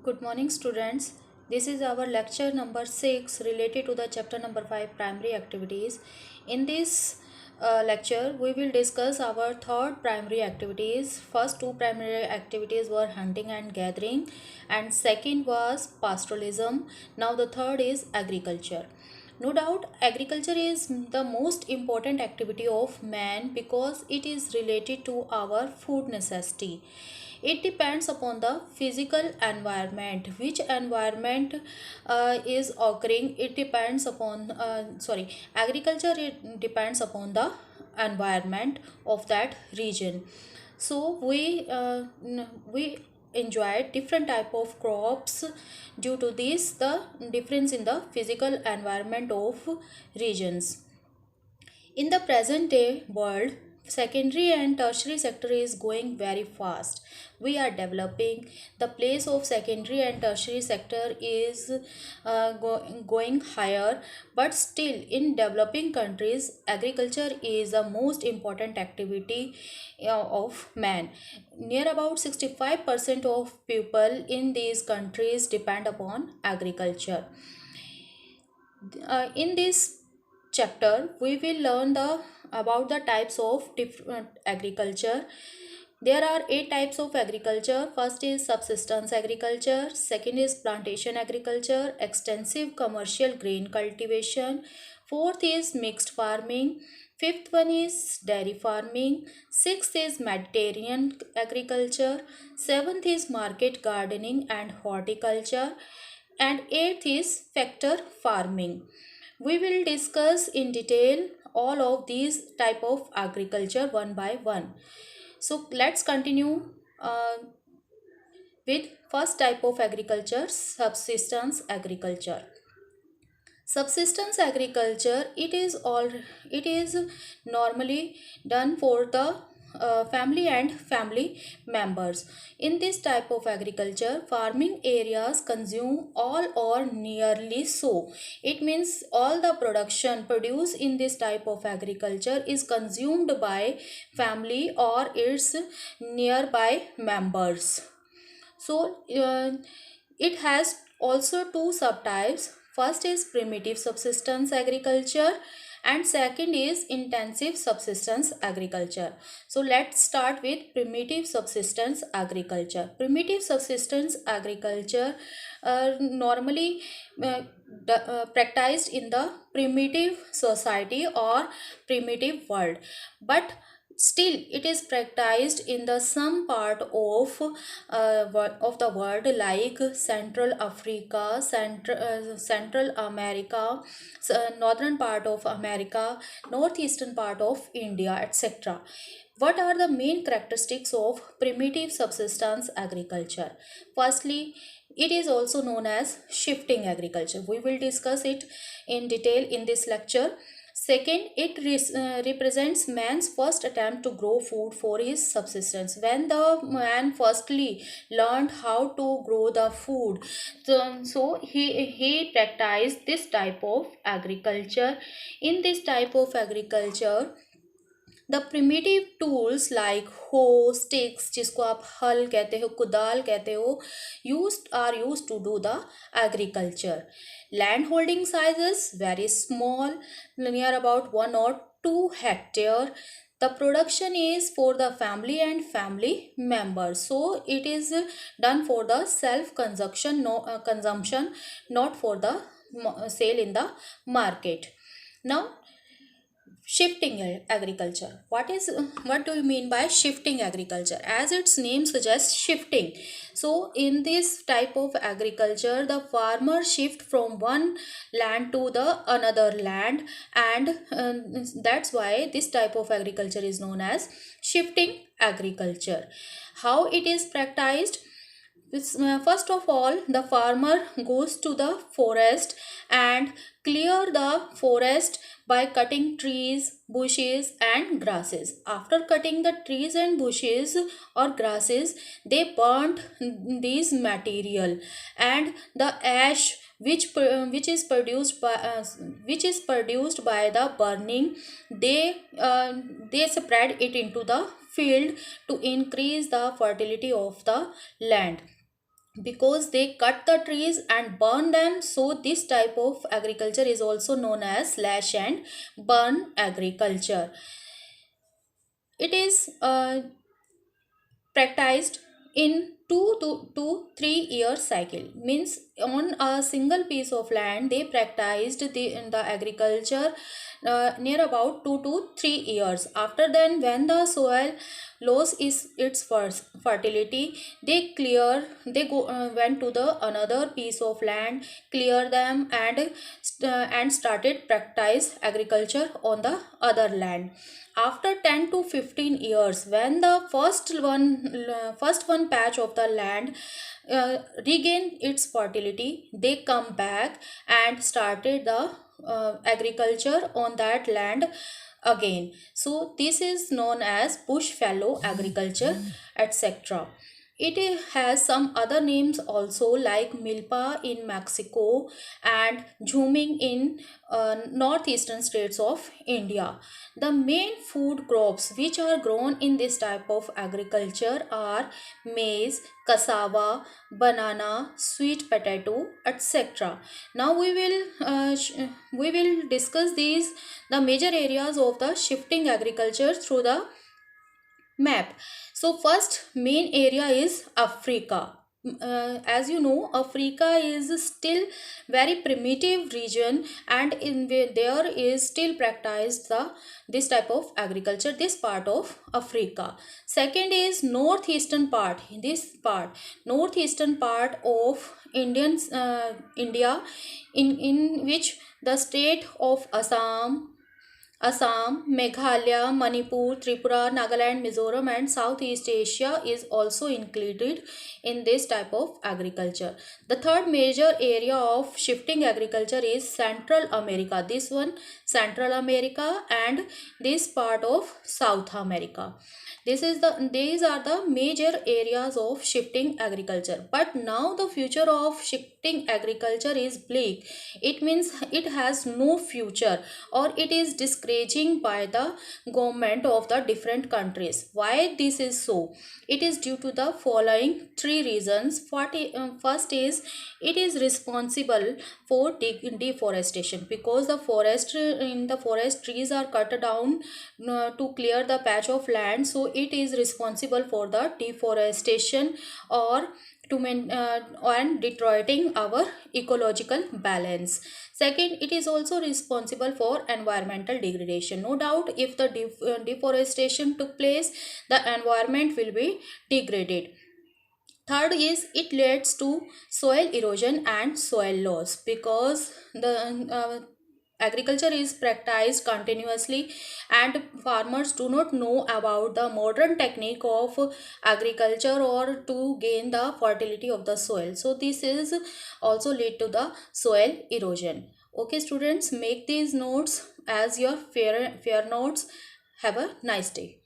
Good morning, students. This is our lecture number 6 related to the chapter number 5 primary activities. In this lecture, we will discuss our third primary activities. First two primary activities were hunting and gathering, and second was pastoralism. Now, the third is agriculture. No doubt, agriculture is the most important activity of man because it is related to our food necessity. It depends upon the physical environment. Which environment is occurring? It depends upon agriculture. It depends upon the environment of that region. So we enjoy different type of crops. Due to this, the difference in the physical environment of regions. In the present day world, secondary and tertiary sector is going very fast. We are developing. The place of secondary and tertiary sector is going higher, but still in developing countries, agriculture is the most important activity of man. Near about 65% of people in these countries depend upon agriculture. In this chapter we will learn about the types of different agriculture. There are 8 types of agriculture. First is subsistence agriculture, second is plantation agriculture, extensive commercial grain cultivation, fourth is mixed farming, fifth one is dairy farming, sixth is Mediterranean agriculture, seventh is market gardening and horticulture, and eighth is factor farming. We will discuss in detail all of these type of agriculture one by one. So let's continue with first type of agriculture, subsistence agriculture. Subsistence agriculture, it is normally done for the family and family members. In this type of agriculture, farming areas consume all or nearly so. It means all the production produced in this type of agriculture is consumed by family or its nearby members. So it has also two subtypes. First is primitive subsistence agriculture and second is intensive subsistence agriculture. So let's start with primitive subsistence agriculture. Primitive subsistence agriculture normally practiced in the primitive society or primitive world, but still it is practiced in the some part of the world like Central Africa, Central America, northern part of America, northeastern part of India, etc. What are the main characteristics of primitive subsistence agriculture? Firstly, it is also known as shifting agriculture. We will discuss it in detail in this lecture. Second, it represents man's first attempt to grow food for his subsistence. When the man firstly learned how to grow the food, so he practiced this type of agriculture. In this type of agriculture, the primitive tools like hoe, sticks, जिसको आप हल कहते हो, कुदाल कहते हो, used to do the agriculture. Land holding sizes very small, near about 1 or 2 hectare. The production is for the family and family members, so it is done for the self consumption, consumption, not for the sale in the market. Now, shifting agriculture. What do you mean by shifting agriculture? As its name suggests, shifting. So in this type of agriculture, the farmer shift from one land to the another land, and that's why this type of agriculture is known as shifting agriculture. How it is practiced? First of all, the farmer goes to the forest and clear the forest by cutting trees, bushes and grasses. After cutting the trees and bushes or grasses, they burnt these material, and the ash which is produced by the burning, they spread it into the field to increase the fertility of the land. because they cut the trees and burn them. So this type of agriculture is also known as slash and burn agriculture. It is practiced in 2 to 3 year cycle, means on a single piece of land they practiced the agriculture near about 2 to 3 years. After then, when the soil loss is its first fertility, they go went to the another piece of land, clear them, and started practice agriculture on the other land. After 10 to 15 years, when the first one patch of the land regained its fertility, they come back and started the agriculture on that land again. So this is known as bush fallow agriculture, etc. It has some other names also, like milpa in Mexico and zooming in northeastern states of India. The main food crops which are grown in this type of agriculture are maize, cassava, banana, sweet potato, etc. Now we will discuss these the major areas of the shifting agriculture through the map. So first main area is Africa. As you know, Africa is still very primitive region, and in where there is still practiced the this type of agriculture, this part of Africa. Second is northeastern part. This part, northeastern part of India, in which the state of Assam, Meghalaya, Manipur, Tripura, Nagaland, Mizoram, and Southeast Asia is also included in this type of agriculture. The third major area of shifting agriculture is Central America. This one, Central America, and this part of South America. These are the major areas of shifting agriculture. But now the future of shifting agriculture is bleak. It means it has no future, or it is discouraging by the government of the different countries. Why this is so? It is due to the following three reasons. First is, it is responsible for deforestation, because the forest trees are cut down to clear the patch of land. So it is responsible for the deforestation, or and deteriorating our ecological balance. Second, it is also responsible for environmental degradation. No doubt, if the deforestation took place, the environment will be degraded. Third is, it leads to soil erosion and soil loss, because the agriculture is practiced continuously and farmers do not know about the modern technique of agriculture or to gain the fertility of the soil. So this is also lead to the soil erosion. Okay students, make these notes as your fair notes. Have a nice day.